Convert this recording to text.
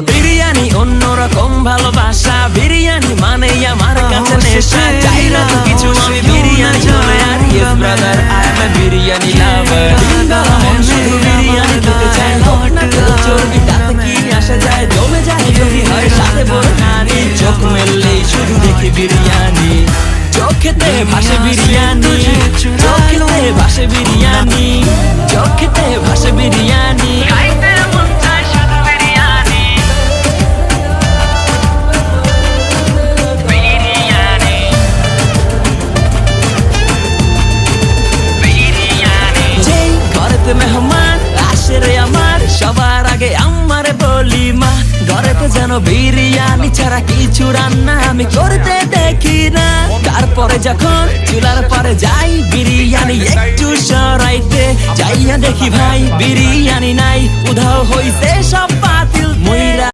বিরিয়ানি অন্যরকম ভালোবাসা, বিরিয়ানি মানে আমার কাছে নেশা। চাই না তো কিছু আমি বিরিয়ানি হলে আর yes brother I M A biryani লাভার। শুধু বিরিয়ানি খেতে চাই, হোক না তো চর্বি তাতে কি আসে যায়, জমে যায় যদি হয় সাথে বড় নানি। চোখ মেললেই শুধু দেখি বিরিয়ানি, চোখেতে ভাসে বিরিয়ানি, চোখেতে ভাসে বিরিয়ানি, চোখেতে ভাসে বিরিয়ানি। মেহমান আসে রে আমার, সবার আগে আমার বলি মা, ঘরেতে যেন বিরিয়ানি ছাড়া কিছু রান্না আমি করতে দেখি না। তারপরে যখন চুলার পরে যাই বিরিয়ানি একটু সরাইতে, যাইয়া দেখি ভাই বিরিয়ানি নাই, উধাও হইছে সব।